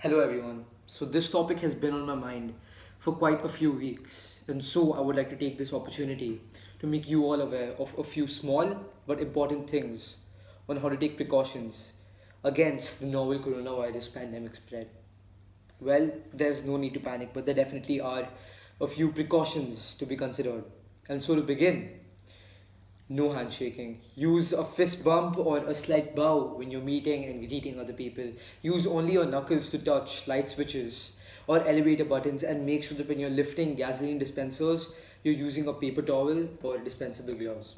Hello everyone. So this topic has been on my mind for quite a few weeks, and so I would like to take this opportunity to make you all aware of a few small but important things on how to take precautions against the novel coronavirus pandemic spread. Well, there's no need to panic, but there definitely are a few precautions to be considered. And so to begin, no handshaking. Use a fist bump or a slight bow when you're meeting and greeting other people. Use only your knuckles to touch light switches or elevator buttons, and make sure that when you're lifting gasoline dispensers, you're using a paper towel or dispensable gloves.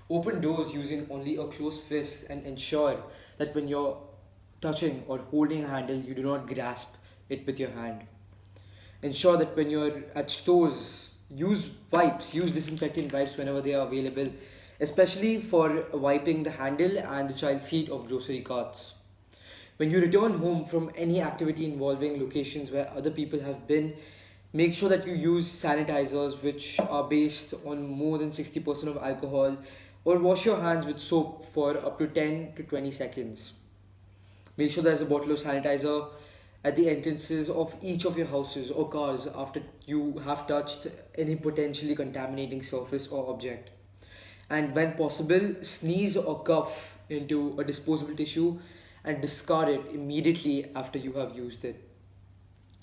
Open doors using only a closed fist, and ensure that when you're touching or holding a handle, you do not grasp it with your hand. Ensure that when you're at stores, use disinfectant wipes whenever they are available, especially for wiping the handle and the child seat of grocery carts. When you return home from any activity involving locations where other people have been, make sure that you use sanitizers which are based on more than 60% of alcohol, or wash your hands with soap for up to 10 to 20 seconds. Make sure there's a bottle of sanitizer at the entrances of each of your houses or cars after you have touched any potentially contaminating surface or object. And when possible, sneeze or cough into a disposable tissue and discard it immediately after you have used it.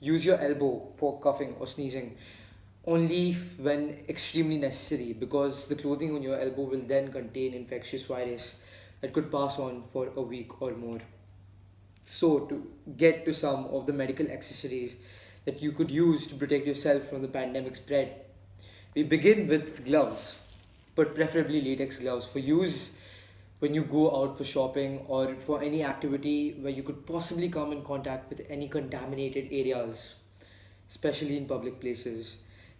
Use your elbow for coughing or sneezing only when extremely necessary, because the clothing on your elbow will then contain infectious virus that could pass on for a week or more. So, to get to some of the medical accessories that you could use to protect yourself from the pandemic spread, we begin with gloves, but preferably latex gloves for use when you go out for shopping or for any activity where you could possibly come in contact with any contaminated areas, especially in public places.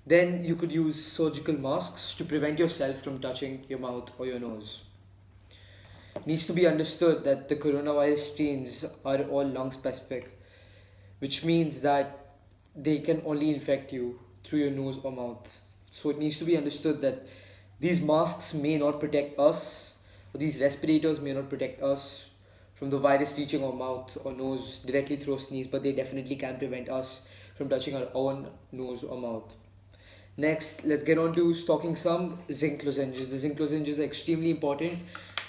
Then you could use surgical masks to prevent yourself from touching your mouth or your nose. It needs to be understood that the coronavirus strains are all lung specific, which means that they can only infect you through your nose or mouth. So it needs to be understood that these masks may not protect us, or these respirators may not protect us from the virus reaching our mouth or nose directly through a sneeze, but they definitely can prevent us from touching our own nose or mouth. Next, let's get on to stocking some zinc lozenges. The zinc lozenges are extremely important.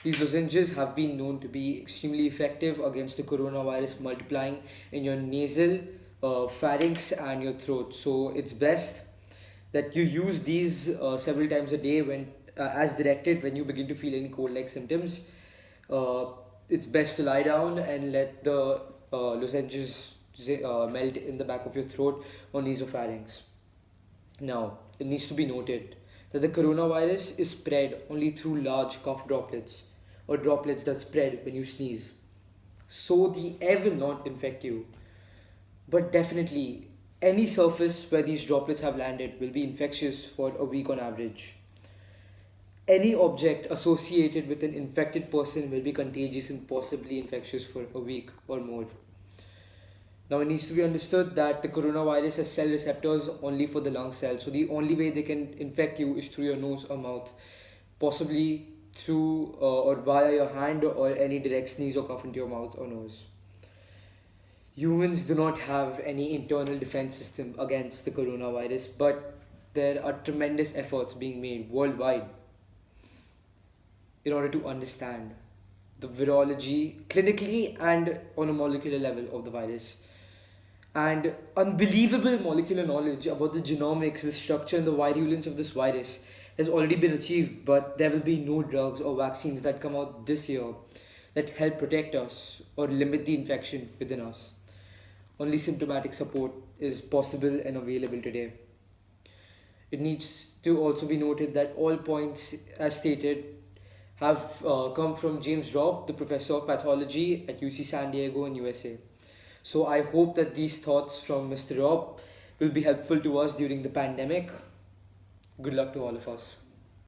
These lozenges have been known to be extremely effective against the coronavirus multiplying in your nasal, pharynx, and your throat. So it's best that you use these several times a day when, as directed, when you begin to feel any cold-like symptoms. Uh, it's best to lie down and let the lozenges melt in the back of your throat or nasopharynx. Now, it needs to be noted that the coronavirus is spread only through large cough droplets or droplets that spread when you sneeze. So the air will not infect you. But definitely, any surface where these droplets have landed will be infectious for a week on average. Any object associated with an infected person will be contagious and possibly infectious for a week or more. Now, it needs to be understood that the coronavirus has cell receptors only for the lung cells. So, the only way they can infect you is through your nose or mouth, possibly through or via your hand or any direct sneeze or cough into your mouth or nose. Humans do not have any internal defense system against the coronavirus, but there are tremendous efforts being made worldwide in order to understand the virology clinically and on a molecular level of the virus. And unbelievable molecular knowledge about the genomics, the structure, and the virulence of this virus has already been achieved, but there will be no drugs or vaccines that come out this year that help protect us or limit the infection within us. Only symptomatic support is possible and available today. It needs to also be noted that all points, as stated, have come from James Robb, the professor of pathology at UC San Diego in USA. So I hope that these thoughts from Mr. Robb will be helpful to us during the pandemic. Good luck to all of us.